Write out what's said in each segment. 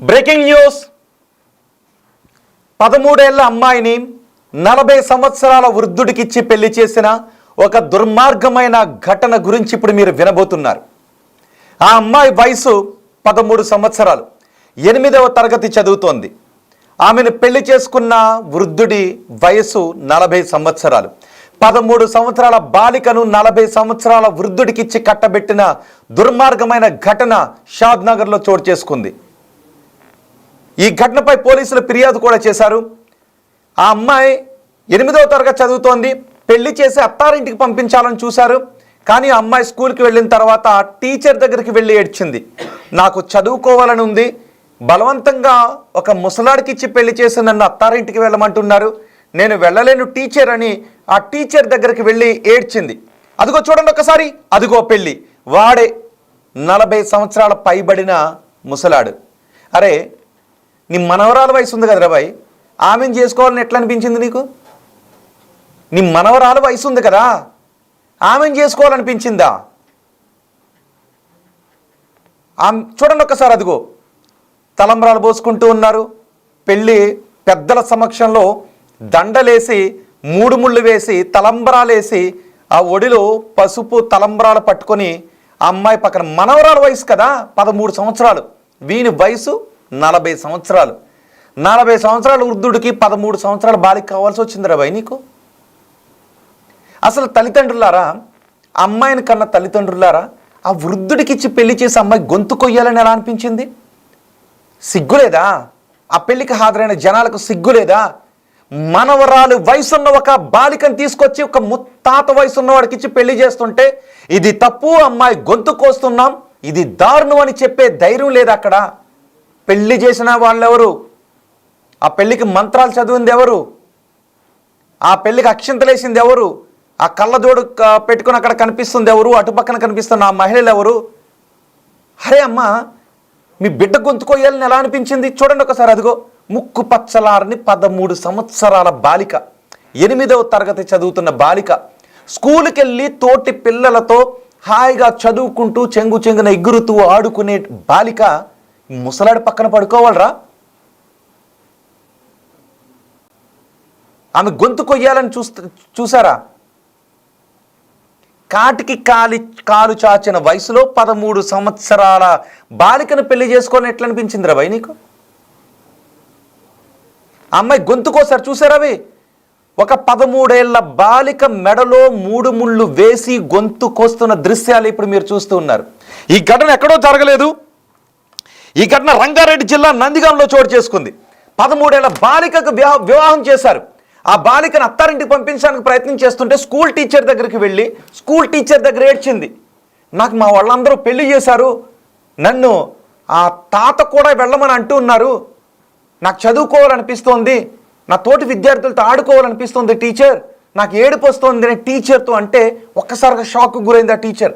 Breaking news. 13 ఏళ్ల అమ్మాయిని 40 సంవత్సరాల వృద్ధుడికిచ్చి పెళ్లి చేసిన ఒక దుర్మార్గమైన ఘటన గురించి ఇప్పుడు మీరు వినబోతున్నారు. ఆ అమ్మాయి వయసు 13 సంవత్సరాలు, 8వ తరగతి చదువుతోంది. ఆమెను పెళ్లి చేసుకున్న వృద్ధుడి వయసు 40 సంవత్సరాలు. 13 సంవత్సరాల బాలికను 40 సంవత్సరాల వృద్ధుడికిచ్చి కట్టబెట్టిన దుర్మార్గమైన ఘటన షాద్నగర్లో చోటు చేసుకుంది. ఈ ఘటనపై పోలీసులు ఫిర్యాదు కూడా చేశారు. ఆ అమ్మాయి 8వ తరగతి చదువుతోంది. పెళ్లి చేసి అత్తారింటికి పంపించాలని చూశారు. కానీ ఆ అమ్మాయి స్కూల్కి వెళ్ళిన తర్వాత టీచర్ దగ్గరికి వెళ్ళి ఏడ్చింది. నాకు చదువుకోవాలని ఉంది, బలవంతంగా ఒక ముసలాడికి ఇచ్చి పెళ్లి చేసి నన్ను అత్తారింటికి వెళ్ళమంటున్నారు, నేను వెళ్ళలేను టీచర్ అని ఆ టీచర్ దగ్గరికి వెళ్ళి ఏడ్చింది. అదిగో చూడండి ఒకసారి, అదిగో పెళ్ళి. వాడే 40 సంవత్సరాల పైబడిన ముసలాడు. అరే, నీ మనవరాల వయసు ఉంది కదరా బాయ్, ఆమెను చేసుకోవాలని ఎట్లా అనిపించింది నీకు? నీ మనవరాల వయసు ఉంది కదా, ఆమెను చేసుకోవాలనిపించిందా? చూడండి ఒకసారి, అదిగో తలంబ్రాలు పోసుకుంటూ ఉన్నారు. పెళ్ళి పెద్దల సమక్షంలో దండలేసి 3 ముళ్ళు వేసి తలంబ్రాలేసి ఆ ఒడిలో పసుపు తలంబ్రాలు పట్టుకొని ఆ అమ్మాయి పక్కన మనవరాల వయసు కదా 13 సంవత్సరాలు, వీని వయసు 40 సంవత్సరాలు. 40 సంవత్సరాల వృద్ధుడికి 13 సంవత్సరాల బాలిక కావాల్సి వచ్చిందిరా భయ్ నీకు? అసలు తల్లిదండ్రులారా, అమ్మాయిని కన్నా తల్లిదండ్రులారా, ఆ వృద్ధుడికి ఇచ్చి పెళ్లి చేసి అమ్మాయి గొంతు కొయ్యాలని ఎలా అనిపించింది? సిగ్గులేదా? ఆ పెళ్లికి హాజరైన జనాలకు సిగ్గులేదా? మనవరాలు వయసున్న ఒక బాలికను తీసుకొచ్చి ఒక ముత్తాత వయసున్న వాడికి ఇచ్చి పెళ్లి చేస్తుంటే ఇది తప్పు, అమ్మాయి గొంతు కోస్తున్నాం, ఇది దారుణం అని చెప్పే ధైర్యం లేదు అక్కడ. పెళ్లి చేసిన వాళ్ళెవరు? ఆ పెళ్లికి మంత్రాలు చదివింది ఎవరు? ఆ పెళ్లికి అక్షింతలేసింది ఎవరు? ఆ కళ్ళజోడు పెట్టుకుని అక్కడ కనిపిస్తుంది ఎవరు? అటుపక్కన కనిపిస్తున్న ఆ మహిళలు ఎవరు? అరే అమ్మ, మీ బిడ్డ గొంతుకోయాలని ఎలా అనిపించింది? చూడండి ఒకసారి, అదిగో ముక్కు పచ్చలారని 13 సంవత్సరాల బాలిక, 8వ తరగతి చదువుతున్న బాలిక, స్కూల్కి వెళ్ళి తోటి పిల్లలతో హాయిగా చదువుకుంటూ చెంగు చెంగున ఎగురుతూ ఆడుకునే బాలిక ముసలాడి పక్కన పడుకోవాలరా? ఆమె గొంతు కొయ్యాలని చూసారా? కాటికి కాలు చాచిన వయసులో 13 సంవత్సరాల బాలికను పెళ్లి చేసుకోవాలని ఎట్లా అనిపించిందిరా భయ్ నీకు? అమ్మాయి గొంతుకోసారి చూసారా? అవి ఒక 13 ఏళ్ల బాలిక మెడలో 3 ముళ్ళు వేసి గొంతు కోస్తున్న దృశ్యాలు ఇప్పుడు మీరు చూస్తూ ఉన్నారు. ఈ ఘటన ఎక్కడో జరగలేదు. ఈ ఘటన రంగారెడ్డి జిల్లా నందిగాంలో చోటు చేసుకుంది. 13 ఏళ్ల బాలికకు వివాహం చేశారు. ఆ బాలికను అత్తారింటికి పంపించడానికి ప్రయత్నం చేస్తుంటే స్కూల్ టీచర్ దగ్గరికి వెళ్ళి స్కూల్ టీచర్ దగ్గర ఏడ్చింది. నాకు మా వాళ్ళందరూ పెళ్లి చేశారు, నన్ను ఆ తాత కూడా వెళ్ళమని అంటూ ఉన్నారు, నాకు చదువుకోవాలనిపిస్తోంది, నా తోటి విద్యార్థులతో ఆడుకోవాలనిపిస్తుంది టీచర్, నాకు ఏడుపు వస్తుంది అని టీచర్తో అంటే ఒక్కసారిగా షాక్కు గురైంది ఆ టీచర్.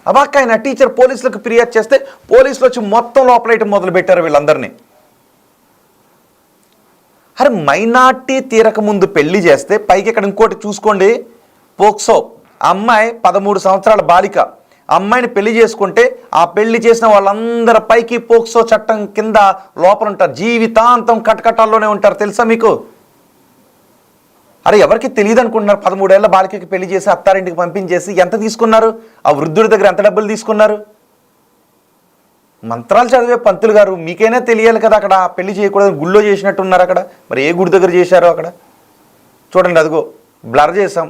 అవాక్కైన టీచర్ పోలీసులకు ఫిర్యాదు చేస్తే పోలీసులు వచ్చి మొత్తం లోపలైతే మొదలుపెట్టారు వీళ్ళందరినీ. అరే, మైనార్టీ తీరక ముందు పెళ్లి చేస్తే పైకి ఇక్కడ ఇంకోటి చూసుకోండి, పోక్సో. అమ్మాయి 13 సంవత్సరాల బాలిక, అమ్మాయిని పెళ్లి చేసుకుంటే ఆ పెళ్లి చేసిన వాళ్ళందరి పైకి పోక్సో చట్టం కింద లోపల ఉంటారు, జీవితాంతం కటకటాల్లోనే ఉంటారు. తెలుసా మీకు? అరే, ఎవరికి తెలియదు అనుకుంటున్నారు? 13 ఏళ్ల బాలికకి పెళ్లి చేసి అత్తారింటికి పంపించేసి ఎంత తీసుకున్నారు? ఆ వృద్ధుడి దగ్గర ఎంత డబ్బులు తీసుకున్నారు? మంత్రాలు చదివే పంతులు గారు, మీకైనా తెలియాలి కదా, అక్కడ పెళ్లి చేయకూడదు గుళ్ళో చేసినట్టున్నారు అక్కడ. మరి ఏ గుడి దగ్గర చేశారో అక్కడ చూడండి, అదిగో బ్లర్ చేసాం.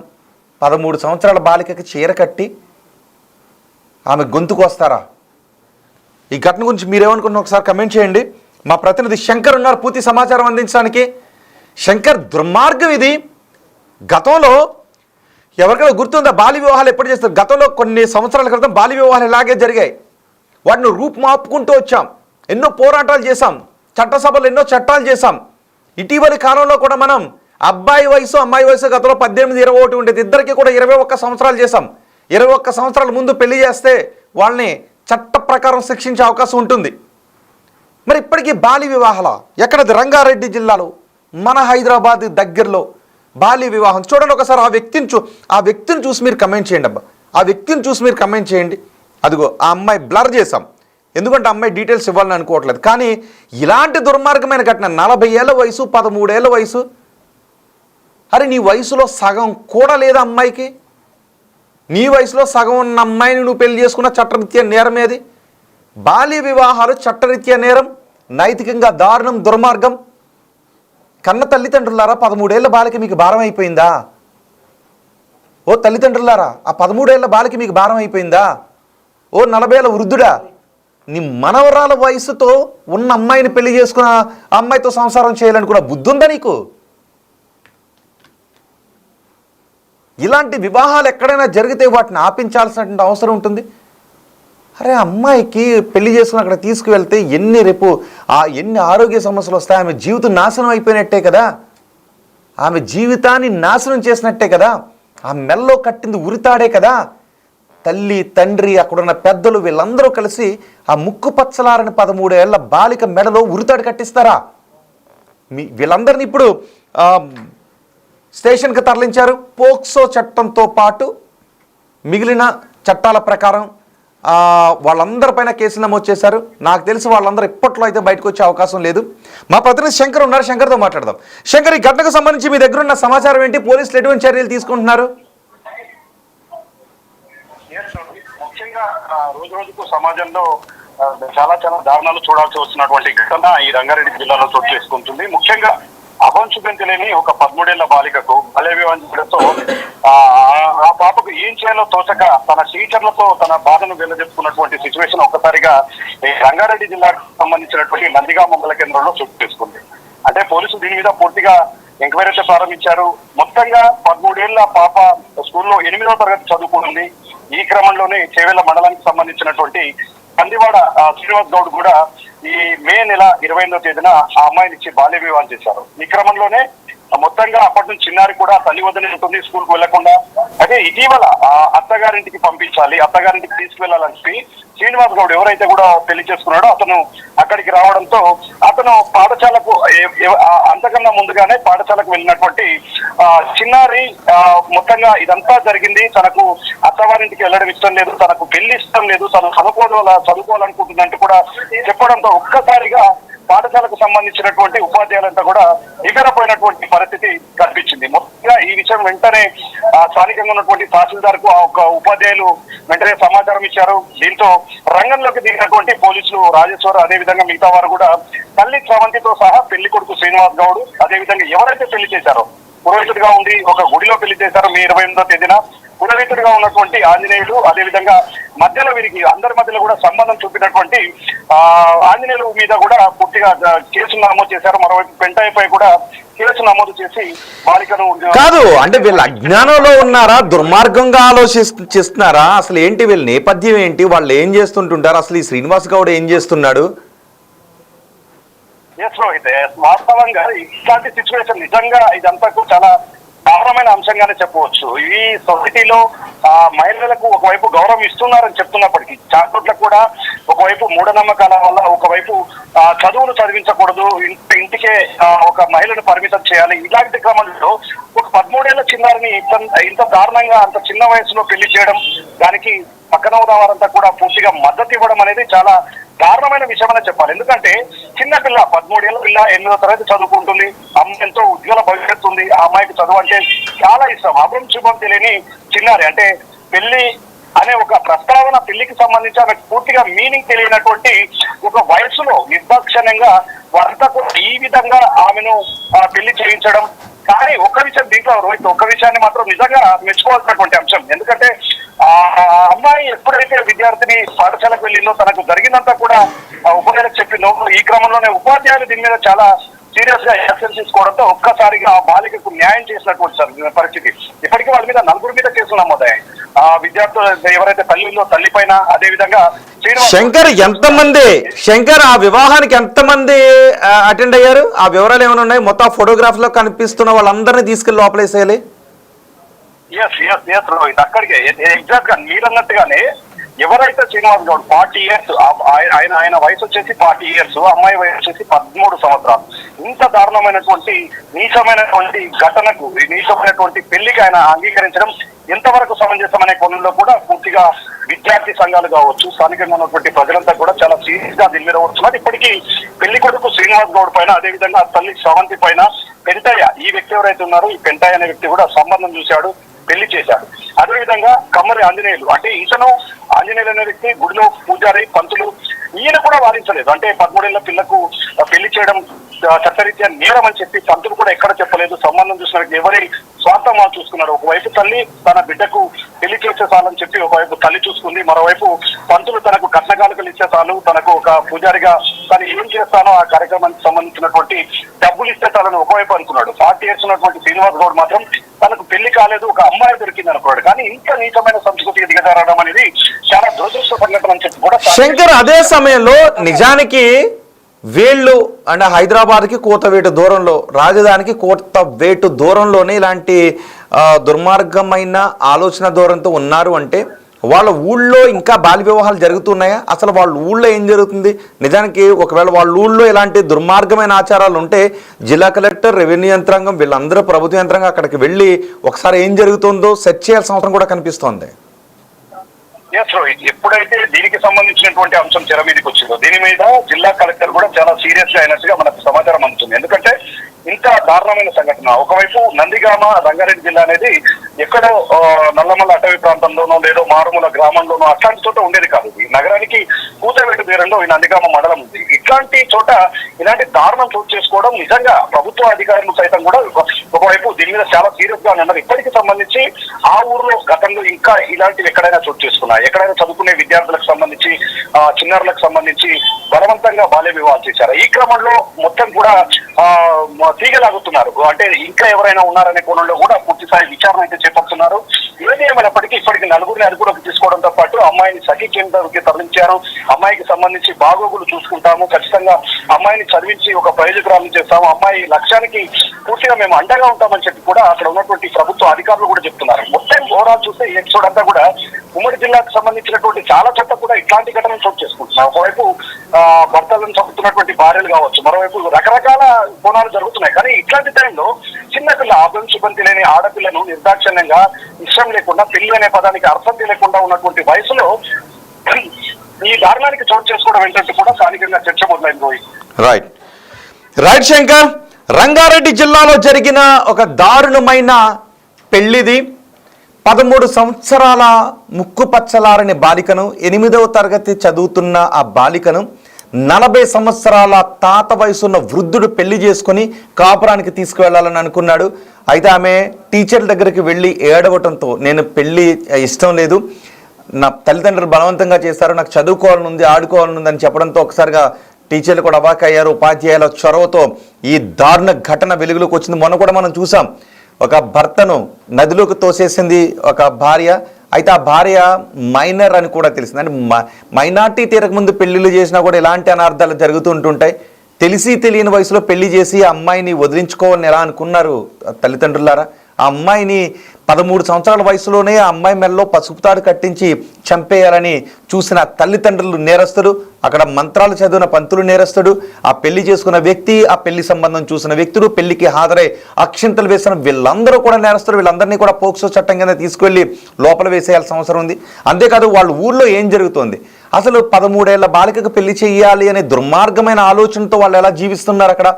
13 సంవత్సరాల బాలికకి చీర కట్టి ఆమె గొంతుకు వస్తారా? ఈ ఘటన గురించి మీరేమనుకున్న ఒకసారి కమెంట్ చేయండి. మా ప్రతినిధి శంకర్ ఉన్నారు పూర్తి సమాచారం అందించడానికి. శంకర్, దుర్మార్గం ఇది. గతంలో ఎవరికైనా గుర్తుందా బాల్య వివాహాలు ఎప్పుడు చేస్తారు? గతంలో కొన్ని సంవత్సరాల క్రితం బాల్య వివాహాలు ఇలాగే జరిగాయి. వాటిని రూపుమాపుకుంటూ వచ్చాం, ఎన్నో పోరాటాలు చేశాం, చట్టసభలు ఎన్నో చట్టాలు చేశాం. ఇటీవలి కాలంలో కూడా మనం అబ్బాయి వయసు అమ్మాయి వయసు గతంలో 18, 21 ఉండేది, ఇద్దరికి కూడా 21 సంవత్సరాలు చేశాం. 21 సంవత్సరాల ముందు పెళ్లి చేస్తే వాళ్ళని చట్ట ప్రకారం శిక్షించే అవకాశం ఉంటుంది. మరి ఇప్పటికీ బాల్య వివాహాల ఎక్కడది? రంగారెడ్డి జిల్లాలో మన హైదరాబాద్ దగ్గరలో బాల్య వివాహం. చూడండి ఒకసారి, ఆ వ్యక్తిని చూసి మీరు కమెంట్ చేయండి. అబ్బా, ఆ వ్యక్తిని చూసి మీరు కమెంట్ చేయండి. అదిగో ఆ అమ్మాయి బ్లర్ చేసాం, ఎందుకంటే అమ్మాయి డీటెయిల్స్ ఇవ్వాలని అనుకోవట్లేదు. కానీ ఇలాంటి దుర్మార్గమైన ఘటన, 40 ఏళ్ళ వయసు, 13 ఏళ్ళ వయసు. అరే నీ వయసులో సగం కూడా లేదా అమ్మాయికి? నీ వయసులో సగం ఉన్న అమ్మాయిని నువ్వు పెళ్లి చేసుకున్న చట్టరీత్యా నేరం ఏది? బాల్య వివాహాలు చట్టరీత్యా నేరం, నైతికంగా దారుణం, దుర్మార్గం. కన్న తల్లిదండ్రులారా, 13 ఏళ్ల బాలిక మీకు భారం అయిపోయిందా? ఓ తల్లిదండ్రులారా, ఆ 13 ఏళ్ల బాలిక మీకు భారం అయిపోయిందా? ఓ 40 ఏళ్ల వృద్ధుడా, నీ మనవరాల వయసుతో ఉన్న అమ్మాయిని పెళ్లి చేసుకున్న అమ్మాయితో సంసారం చేయాలనుకున్న బుద్ధి ఉందా నీకు? ఇలాంటి వివాహాలు ఎక్కడైనా జరిగితే వాటిని ఆపించాల్సినటువంటి అవసరం ఉంటుంది. అరే అమ్మాయికి పెళ్లి చేసుకుని అక్కడ తీసుకువెళ్తే ఎన్ని ఆరోగ్య సమస్యలు వస్తాయి? ఆమె జీవితం నాశనం అయిపోయినట్టే కదా, ఆమె జీవితాన్ని నాశనం చేసినట్టే కదా, ఆ మెల్లో కట్టింది ఉరితాడే కదా. తల్లి, తండ్రి, అక్కడున్న పెద్దలు వీళ్ళందరూ కలిసి ఆ ముక్కు పచ్చలారని 13 ఏళ్ల బాలిక మెడలో ఉరితాడు కట్టిస్తారా? వీళ్ళందరినీ ఇప్పుడు స్టేషన్కి తరలించారు. పోక్సో చట్టంతో పాటు మిగిలిన చట్టాల ప్రకారం వాళ్ళందరిపైన కేసులు నమోదు చేశారు. నాకు తెలిసి వాళ్ళందరూ ఇప్పట్లో అయితే బయటకు వచ్చే అవకాశం లేదు. మా ప్రతినిధి శంకర్ ఉన్నారు, శంకర్తో మాట్లాడదాం. శంకర్, ఈ ఘటనకు సంబంధించి మీ దగ్గర ఉన్న సమాచారం ఏంటి? పోలీసులు ఎటువంటి చర్యలు తీసుకుంటున్నారు? ముఖ్యంగా రోజు రోజుకు సమాజంలో చాలా దారుణాలు చూడాల్సి వస్తున్నటువంటి ఘటన ఈ రంగారెడ్డి జిల్లాలో చోటు చేసుకుంటుంది. ముఖ్యంగా అభంశుభం తెలియని ఒక 13 ఏళ్ల బాలికకు బాల్య వివాహంతో ఆ పాపకు ఏం చేయాలో తోచక తన టీచర్లతో తన బాధను వెళ్లజెప్పుకున్నటువంటి సిచ్యువేషన్ ఒక్కసారిగా ఈ రంగారెడ్డి జిల్లాకు సంబంధించినటువంటి నందిగామ మండల కేంద్రంలో చోటు చేసుకుంది. అంటే పోలీసులు దీని మీద పూర్తిగా ఎంక్వైరీ అయితే ప్రారంభించారు. మొత్తంగా 13 ఏళ్ల పాప స్కూల్లో 8వ తరగతి చదువుకుంటుంది. ఈ క్రమంలోనే చేవెళ్ల మండలానికి సంబంధించినటువంటి కందివాడ శ్రీనివాస్ గౌడ్ కూడా ఈ మే నెల 28వ తేదీన ఆ అమ్మాయిని ఇచ్చి బాల్య వివాహం చేశారు. ఈ క్రమంలోనే మొత్తంగా అప్పటి నుంచి చిన్నారి కూడా తల్లి వద్దనే ఉంటుంది, స్కూల్కి వెళ్లకుండా. అయితే ఇటీవల అత్తగారింటికి పంపించాలి, అత్తగారింటికి తీసుకువెళ్లాలని చెప్పి శ్రీనివాస్ గౌడ్ ఎవరైతే కూడా పెళ్లి చేసుకున్నాడో అతను అక్కడికి రావడంతో అతను పాఠశాలకు అంతకన్నా ముందుగానే పాఠశాలకు వెళ్ళినటువంటి చిన్నారి మొత్తంగా ఇదంతా జరిగింది. తనకు అత్తవారింటికి వెళ్ళడం ఇష్టం లేదు, తనకు పెళ్లి ఇష్టం లేదు, తను చదువుకోవాలనుకుంటుందంటూ కూడా చెప్పడంతో ఒక్కసారిగా పాఠశాలకు సంబంధించినటువంటి ఉపాధ్యాయులంతా కూడా ఎగరపోయినటువంటి పరిస్థితి కనిపించింది. మొత్తంగా ఈ విషయం వెంటనే స్థానికంగా ఉన్నటువంటి తహసీల్దార్ కు ఒక ఉపాధ్యాయులు వెంటనే సమాచారం ఇచ్చారు. దీంతో రంగంలోకి దిగినటువంటి పోలీసులు రాజేశ్వర్, అదేవిధంగా మిగతా వారు కూడా తల్లి స్రవంతితో సహా పెళ్లి కొడుకు శ్రీనివాస్ గౌడ్, అదేవిధంగా ఎవరైతే పెళ్లి చేశారో పురోహితుడిగా ఉండి ఒక గుడిలో పెళ్లి చేశారో మే 28వ తేదీన, పురోహితుడిగా ఉన్నటువంటి ఆంజనేయులు, అదేవిధంగా మధ్యలో వీరికి అందరి మధ్యలో కూడా సంబంధం చూపినటువంటి ఆంజనేయులు మీద కూడా పూర్తిగా కేసులు నమోదు చేశారు. మరోవైపు పెంటాయిపై కూడా కేసు నమోదు చేసి బాలికను కాదు అంటే వీళ్ళు అజ్ఞానంలో ఉన్నారా, దుర్మార్గంగా ఆలోచిస్తున్నారా, అసలు ఏంటి వీళ్ళ నేపథ్యం ఏంటి, వాళ్ళు ఏం చేస్తుంటుంటారు, అసలు ఈ శ్రీనివాస్ గౌడ్ ఏం చేస్తున్నాడు? వాస్తవంగా ఇట్లాంటి సిచ్యువేషన్ నిజంగా ఇదంతా చాలా దారుణమైన అంశంగానే చెప్పవచ్చు. ఈ సొసైటీలో మహిళలకు ఒకవైపు గౌరవం ఇస్తున్నారని చెప్తున్నప్పటికీ చాకోట్లకు కూడా ఒకవైపు మూఢనమ్మకాల వల్ల, ఒకవైపు చదువులు చదివించకూడదు, ఇంటికే ఒక మహిళను పరిమితం చేయాలి. ఇలాంటి క్రమంలో ఒక 13 ఏళ్ల చిన్నారిని ఇంత దారుణంగా అంత చిన్న వయసులో పెళ్లి చేయడం, దానికి పక్కన ఉన్న వారంతా కూడా పూర్తిగా మద్దతు ఇవ్వడం అనేది చాలా దారుణమైన విషయం అనే చెప్పాలి. ఎందుకంటే చిన్న పిల్ల 13 ఏళ్ల పిల్ల 8వ తరగతి చదువుకుంటుంది, అమ్మ ఎంతో ఉజ్వల భవిష్యత్తు ఉంది, ఆ అమ్మాయికి చదువు అంటే చాలా ఇష్టం. అభం శుభం తెలియని చిన్నారి, అంటే పెళ్లి అనే ఒక ప్రస్తావన, పెళ్లికి సంబంధించి ఆమె పూర్తిగా మీనింగ్ తెలియనటువంటి ఒక వయసులో నిర్దాక్షిణ్యంగా వారంతా కూడా ఈ విధంగా ఆమెను పెళ్లి చేయించడం. కానీ ఒక్క విషయం దీంట్లో రోహిత్, ఒక్క విషయాన్ని మాత్రం నిజంగా మెచ్చుకోవాల్సినటువంటి అంశం. ఎందుకంటే అమ్మాయి ఎప్పుడైతే విద్యార్థిని పాఠశాలకు వెళ్ళిందో తనకు జరిగిందంతా కూడా ఉపాధ్యాయులకు చెప్పిందో, ఈ క్రమంలోనే ఉపాధ్యాయులు దీని మీద చాలా సీరియస్ గా యాక్షన్ తీసుకోవడంతో ఒక్కసారిగా ఆ బాలికకు న్యాయం చేసినటువంటి పరిస్థితి. ఇప్పటికీ వాళ్ళ మీద 4 మీద కేసులు నమోదయ్యాయి. విద్యార్థులు ఎవరైతే తల్లి ఉందో తల్లి పైన, అదే విధంగా శంకర్ ఆ వివాహానికి ఎంతమంది అటెండ్ అయ్యారు, ఆ వివరాలు ఏమైనా ఉన్నాయి? మొత్తం ఫోటోగ్రాఫ్ లో కనిపిస్తున్న వాళ్ళందరినీ తీసుకెళ్లి లోపలేసేయాలి. రోహిత్, అక్కడికే ఎగ్జాక్ట్ గా మీరన్నట్టుగానే ఎవరైతే శ్రీనివాస్ గౌడ్ 40 years, ఆయన వయసు వచ్చేసి 40 years, అమ్మాయి వయసు వచ్చేసి 13 సంవత్సరాలు. ఇంత దారుణమైనటువంటి నీచమైనటువంటి ఘటనకు, నీచమైనటువంటి పెళ్లికి ఆయన అంగీకరించడం ఎంతవరకు సమంజసమనే కోణంలో కూడా పూర్తిగా విద్యార్థి సంఘాలు కావచ్చు, స్థానికంగా ఉన్నటువంటి ప్రజలంతా కూడా చాలా సీరియస్ గా దీని మీద వస్తున్నారు. ఇప్పటికీ పెళ్లి కొడుకు శ్రీనివాస్ గౌడ్ పైన, అదేవిధంగా తల్లి శ్రవంతి పైన పెంటయ్య, ఈ వ్యక్తి ఎవరైతే ఉన్నారో ఈ పెంటయ్య అనే వ్యక్తి కూడా సంబంధం చూశాడు, పెళ్లి చేశాడు. అదేవిధంగా కమ్మరి ఆంజనేయులు, అంటే ఇతను ఆంజనేయులు అనే వ్యక్తి గుడిలో పూజారి, పంతులు, ఈయన కూడా వాదించలేదు. అంటే 13 ఏళ్ల పిల్లకు పెళ్లి చేయడం చట్టరీత్యా నేరం అని చెప్పి పంతులు కూడా ఎక్కడ చెప్పలేదు. సంబంధం చూసిన వ్యక్తి ఎవరి స్వార్థం వాళ్ళు చూసుకున్నారు. ఒకవైపు తల్లి తన బిడ్డకు పెళ్లి చేసే చాలని చెప్పి ఒకవైపు తల్లి చూసుకుంది, మరోవైపు పంతులు తనకు కట్నకాలుకలు ఇచ్చే చాలు, తనకు ఒక పూజారిగా తను ఏం చేస్తానో ఆ కార్యక్రమానికి సంబంధించినటువంటి డబ్బులు ఇస్తే చాలని ఒకవైపు అనుకున్నాడు. 40 years ఉన్నటువంటి శ్రీనివాస్ గౌడ్ మాత్రం తనకు పెళ్లి కాలేదు, ఒక అమ్మాయి దొరికింది అనుకున్నాడు. కానీ ఇంత నీచమైన సంస్కృతికి దిగజారడం అనేది చాలా దురదృష్ట సంఘటన అని చెప్పి కూడా శంకర్, అదే సమయంలో నిజానికి వీళ్ళు అంటే హైదరాబాద్కి కోతవేటు దూరంలో, రాజధానికి కోతవేటు దూరంలోనే ఇలాంటి దుర్మార్గమైన ఆలోచన ధోరణితో ఉన్నారు అంటే వాళ్ళ ఊళ్ళో ఇంకా బాల్య వివాహాలు జరుగుతున్నాయా? అసలు వాళ్ళ ఊళ్ళో ఏం జరుగుతుంది? నిజానికి ఒకవేళ వాళ్ళ ఊళ్ళో ఇలాంటి దుర్మార్గమైన ఆచారాలు ఉంటే జిల్లా కలెక్టర్, రెవెన్యూ యంత్రాంగం, వీళ్ళందరూ ప్రభుత్వ యంత్రాంగం అక్కడికి వెళ్ళి ఒకసారి ఏం జరుగుతుందో సెర్చ్ చేయాల్సిన అవసరం కూడా కనిపిస్తోంది. ఎప్పుడైతే దీనికి సంబంధించినటువంటి అంశం తెర మీదకి వచ్చిందో దీని మీద జిల్లా కలెక్టర్ కూడా చాలా సీరియస్ గా అయినట్టుగా మనకు సమాచారం అందుతుంది. ఎందుకంటే ఇంత దారుణమైన సంఘటన, ఒకవైపు నందిగామ రంగారెడ్డి జిల్లా అనేది ఎక్కడో నల్లమల్ల అటవీ ప్రాంతంలోనో లేదో మారుమూల గ్రామంలోనో అట్లాంటి చోట ఉండేది కాదు. ఈ నగరానికి కూతవేటు తీరంలో ఈ నందిగామ మండలం ఉంది. ఇట్లాంటి చోట ఇలాంటి దారుణం చోటు చేసుకోవడం నిజంగా ప్రభుత్వ అధికారులు సైతం కూడా ఒకవైపు దీని మీద చాలా సీరియస్ గా ఉన్నారు. ఇప్పటికి సంబంధించి ఆ ఊర్లో గతంలో ఇంకా ఇలాంటివి ఎక్కడైనా చోటు చేసుకున్నా, ఎక్కడైనా చదువుకునే విద్యార్థులకు సంబంధించి, చిన్నారులకు సంబంధించి బలవంతంగా బాల్య వివాహాలు చేశారు. ఈ క్రమంలో మొత్తం కూడా తీగలాగుతున్నారు. అంటే ఇంకా ఎవరైనా ఉన్నారనే కోణంలో కూడా పూర్తి స్థాయి విచారణ అయితే చేపడుతున్నారు. ఏది ఏమైనప్పటికీ ఇప్పటికి నలుగురిని అదుపులోకి తీసుకోవడంతో పాటు అమ్మాయిని సఖీ కేంద్రానికి తరలించారు. అమ్మాయికి సంబంధించి బాగోగులు చూసుకుంటాము, ఖచ్చితంగా అమ్మాయిని చదివించి ఒక ప్రయోజకురాలను చేస్తాము, అమ్మాయి లక్ష్యానికి పూర్తిగా మేము అండగా ఉంటామని చెప్పి కూడా అక్కడ ఉన్నటువంటి ప్రభుత్వ అధికారులు కూడా చెప్తున్నారు. మొత్తం ఓవరాల్ చూస్తే ఈ ఎపిసోడ్ అంతా కూడా ఉమ్మడి జిల్లాకు సంబంధించినటువంటి చాలా చోట్ల కూడా ఇట్లాంటి ఘటనలు చోటు చేసుకుంటున్నాం. ఒకవైపు భర్తలను చంపుతున్నటువంటి భార్యలు కావచ్చు, మరోవైపు రకరకాల కోణాలు జరుగుతున్నాయి. కానీ ఇట్లాంటి టైంలో చిన్నపిల్ల, ఆపం శుభం తెలియని ఆడపిల్లను నిర్దాక్షిణ్యంగా, ఇష్టం లేకుండా, పెళ్లి అనే పదానికి అర్థం తెలియకుండా ఉన్నటువంటి వయసులో ఈ దారుణానికి చోటు చేసుకోవడం ఏంటంటే కూడా స్థానికంగా చర్చ మొదలైంది. రైట్ శంకర్, రంగారెడ్డి జిల్లాలో జరిగిన ఒక దారుణమైన పెళ్లిది. 13 సంవత్సరాల ముక్కు పచ్చలారని బాలికను, 8వ తరగతి చదువుతున్న ఆ బాలికను 40 సంవత్సరాల తాత వయసున్న వృద్ధుడు పెళ్లి చేసుకుని కాపురానికి తీసుకువెళ్ళాలని అనుకున్నాడు. అయితే ఆమె టీచర్ల దగ్గరికి వెళ్ళి ఏడవటంతో నేను పెళ్లి ఇష్టం లేదు, నా తల్లిదండ్రులు బలవంతంగా చేశారు, నాకు చదువుకోవాలని ఉంది, ఆడుకోవాలని ఉంది అని చెప్పడంతో ఒకసారిగా టీచర్లు కూడా అవాకయ్యారు. ఉపాధ్యాయుల చొరవతో ఈ దారుణ ఘటన వెలుగులోకి వచ్చింది. మొన్న కూడా మనం చూసాం, ఒక భర్తను నదిలోకి తోసేసింది ఒక భార్య. అయితే ఆ భార్య మైనర్ అని కూడా తెలిసింది. అంటే మైనార్టీ తీరకముందు పెళ్లిళ్ళు చేసినా కూడా ఇలాంటి అనార్థాలు జరుగుతూ ఉంటుంటాయి. తెలిసి తెలియని వయసులో పెళ్లి చేసి ఆ అమ్మాయిని వదిలించుకోవాలని ఎలా అనుకున్నారు తల్లిదండ్రులారా? ఆ అమ్మాయిని 13 సంవత్సరాల వయసులోనే ఆ అమ్మాయి మెడలో పసుపు తాడు కట్టించి చంపేయాలని చూసిన తల్లిదండ్రులు నేరస్తుడు, అక్కడ మంత్రాలు చదివిన పంతులు నేరస్తుడు, ఆ పెళ్లి చేసుకున్న వ్యక్తి, ఆ పెళ్లి సంబంధం చూసిన వ్యక్తులు, పెళ్లికి హాజరై అక్షింతలు వేసిన వీళ్ళందరూ కూడా నేరస్తుడు. వీళ్ళందరినీ కూడా పోక్సో చట్టం కింద తీసుకువెళ్ళి లోపల వేసేయాల్సిన అవసరం ఉంది. అంతేకాదు వాళ్ళ ఊళ్ళో ఏం జరుగుతోంది, అసలు 13 ఏళ్ల బాలికకు పెళ్లి చేయాలి అనే దుర్మార్గమైన ఆలోచనతో వాళ్ళు ఎలా జీవిస్తున్నారు అక్కడ?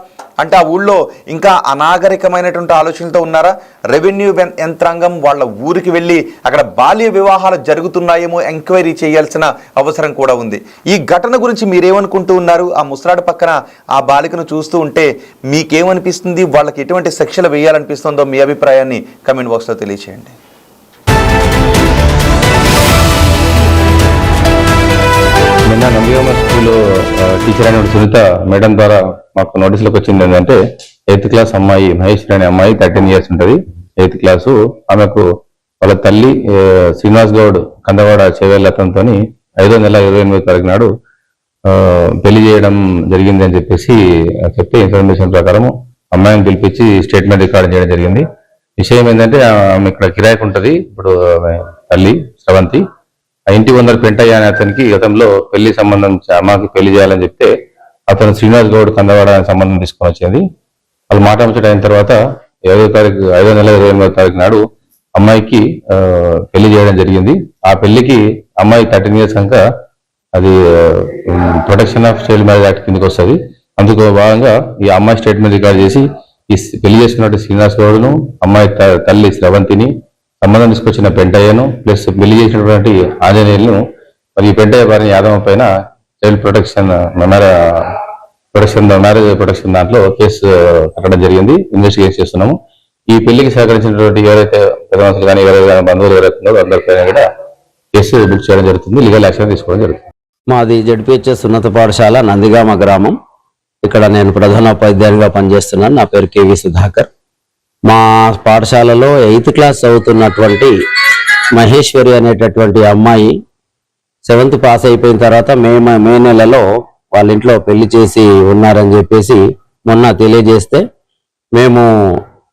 అంటే ఆ ఊళ్ళో ఇంకా అనాగరికమైనటువంటి ఆలోచనలతో ఉన్నారా? రెవెన్యూ యంత్రాంగం వాళ్ళ ఊరికి వెళ్ళి అక్కడ బాల్య వివాహాలు జరుగుతున్నాయేమో ఎంక్వైరీ చేయాల్సిన అవసరం కూడా ఉంది. ఈ ఘటన గురించి మీరేమనుకుంటూ ఉన్నారు? ఆ ముసలాడు పక్కన ఆ బాలికను చూస్తూ ఉంటే మీకేమనిపిస్తుంది? వాళ్ళకి ఎటువంటి శిక్షలు వేయాలనిపిస్తుందో మీ అభిప్రాయాన్ని కమెంట్ బాక్స్లో తెలియచేయండి. నిన్న నందిగామ స్కూల్ టీచర్ అయిన సునీత మేడం ద్వారా మాకు నోటీసులకు వచ్చింది ఏంటంటే 8th క్లాస్ అమ్మాయి మహేశ్వరి అనే అమ్మాయి 13 years ఉంటుంది, 8th క్లాసు. ఆమెకు వాళ్ళ తల్లి శ్రీనివాస్ గౌడ్ కందవాడ చేవేళ్లతంతో 5వ నెల 28వ తారీఖు నాడు పెళ్లి చేయడం జరిగింది అని చెప్పేసి చెప్తే ఇన్ఫర్మేషన్ ప్రకారం అమ్మాయిని పిలిపించి స్టేట్మెంట్ రికార్డ్ చేయడం జరిగింది. విషయం ఏంటంటే ఆమె ఇక్కడ కిరాయికి ఉంటుంది. ఇప్పుడు తల్లి శ్రవంతి ఆ ఇంటి ఓనర్ పెంటయ్య అనే అతనికి గతంలో పెళ్లి సంబంధం అమ్మకి పెళ్లి చేయాలని చెప్తే అతను శ్రీనివాస్ గౌడ్ కందవాడ అనే సంబంధం తీసుకొని వచ్చింది. వాళ్ళు మాట ముచ్చట అయిన తర్వాత 5వ నెల 28వ తారీఖు నాడు అమ్మాయికి పెళ్లి చేయడం జరిగింది. ఆ పెళ్లికి అమ్మాయి 13 years కనుక అది protection of child marriage act కిందకి వస్తుంది. అందుకు భాగంగా ఈ అమ్మాయి స్టేట్మెంట్ రికార్డ్ చేసి ఈ పెళ్లి చేసుకున్నట్టు శ్రీనివాస్ గౌడ్ను, అమ్మాయి తల్లి శ్రవంతిని, సంబంధం తీసుకొచ్చిన పెంటయ్యను ప్లస్ పెళ్లి చేసినటువంటి ఆంజనేయులను మరియు పెంటయ్య భార్య యాదమ్మ పైన చైల్డ్ ప్రొటెక్షన్ మ్యారేజ్ ప్రొటెక్షన్ దాంట్లో కేసు కట్టడం జరిగింది. ఇన్వెస్టిగేషన్ చేస్తున్నాము. ఈ పెళ్లికి సహకరించినటువంటి ఎవరైతే పెద్ద మనుషులు కానీ ఎవరైతే బంధువులు ఎవరైతే ఉన్నారో అందరిపైన కూడా కేసు బుక్ చేయడం జరుగుతుంది. లీగల్ యాక్షన్ తీసుకోవడం జరుగుతుంది. మాది జడ్పిహెచ్ఎస్ ఉన్నత పాఠశాల నందిగామ గ్రామం. ఇక్కడ నేను ప్రధానోపాధ్యాయునిగా పనిచేస్తున్నాను. నా పేరు కేవి సుధాకర్. మా పాఠశాలలో 8th క్లాస్ చదువుతున్నటువంటి మహేశ్వరి అనేటటువంటి అమ్మాయి 7th పాస్ అయిపోయిన తర్వాత మే నెలలో వాళ్ళ ఇంట్లో పెళ్లి చేసి ఉన్నారని చెప్పేసి మొన్న తెలియజేస్తే మేము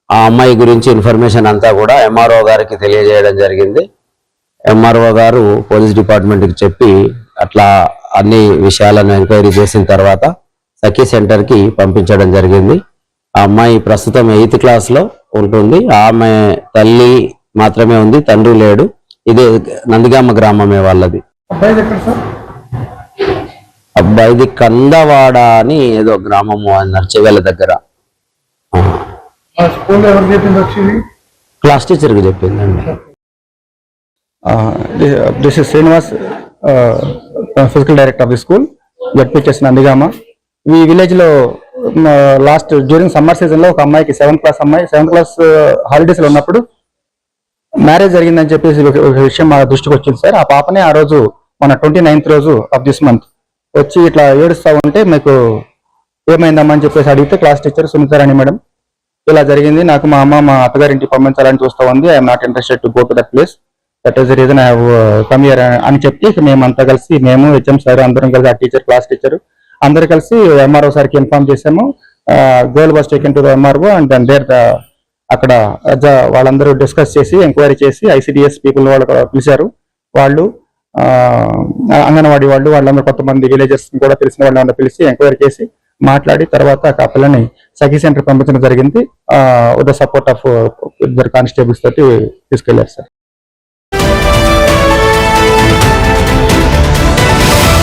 ఆ అమ్మాయి గురించి ఇన్ఫర్మేషన్ అంతా కూడా ఎంఆర్ఓ గారికి తెలియజేయడం జరిగింది. ఎంఆర్ఓ గారు పోలీస్ డిపార్ట్మెంట్కి చెప్పి అట్లా అన్ని విషయాలను ఎంక్వైరీ చేసిన తర్వాత సఖీ సెంటర్కి పంపించడం జరిగింది. ఆ అమ్మాయి ప్రస్తుతం 8th క్లాస్లో ఉంటుంది. ఆమె తల్లి మాత్రమే ఉంది, తండ్రి లేడు. ఇదే నందిగామ గ్రామమే వాళ్ళది. అబ్బాయిది కందవాడ అని ఏదో గ్రామము అన్నారు, చెవెల దగ్గర. క్లాస్ టీచర్కి చెప్పిందండి. This is Srinivas, physical director of the school, ZPHS Nandigama. ఈ విలేజ్ లో లాస్ట్ డ్యూరింగ్ సమ్మర్ సీజన్ లో ఒక అమ్మాయికి 7th క్లాస్ అమ్మాయి 7th క్లాస్ హాలిడేస్ లో ఉన్నప్పుడు మ్యారేజ్ జరిగిందని చెప్పేసి ఒక విషయం మా దృష్టికి వచ్చింది సార్. ఆ పాపనే ఆ రోజు మన 29th రోజు ఆఫ్ దిస్ మంత్ వచ్చి ఇట్లా ఏడుస్తా ఉంటే మీకు ఏమైందమ్మా అని చెప్పేసి అడిగితే క్లాస్ టీచర్ సునీతారాణి మేడం ఇలా జరిగింది, నాకు మా అమ్మ మా అత్తగారింటికి పంపించాలని చూస్తా ఉంది, I'm not interested to go to that place, that is the reason I have come here అని చెప్పి మేమంతా కలిసి మేము హెచ్ఎం సార్ అందరం కలిసి ఆ టీచర్ క్లాస్ టీచర్ అందరు కలిసి ఎంఆర్ఓ సార్కి ఇన్ఫార్మ్ చేసాము. Girl was taken to the MRO and then there అక్కడ వాళ్ళందరూ డిస్కస్ చేసి ఎంక్వైరీ చేసి ఐసిడిఎస్ పీపుల్ వాళ్ళు పిలిచారు. వాళ్ళు అంగన్వాడీ వాళ్ళందరూ కొంతమంది విలేజెస్ కూడా తెలిసిన వాళ్ళందరూ పిలిచి ఎంక్వైరీ చేసి మాట్లాడి తర్వాత ఆ పిల్లని సఖీ సెంటర్ పంపించడం జరిగింది. విత్ ద సపోర్ట్ ఆఫ్ ఇద్దరు కానిస్టేబుల్స్ తోటి తీసుకెళ్లారు సార్.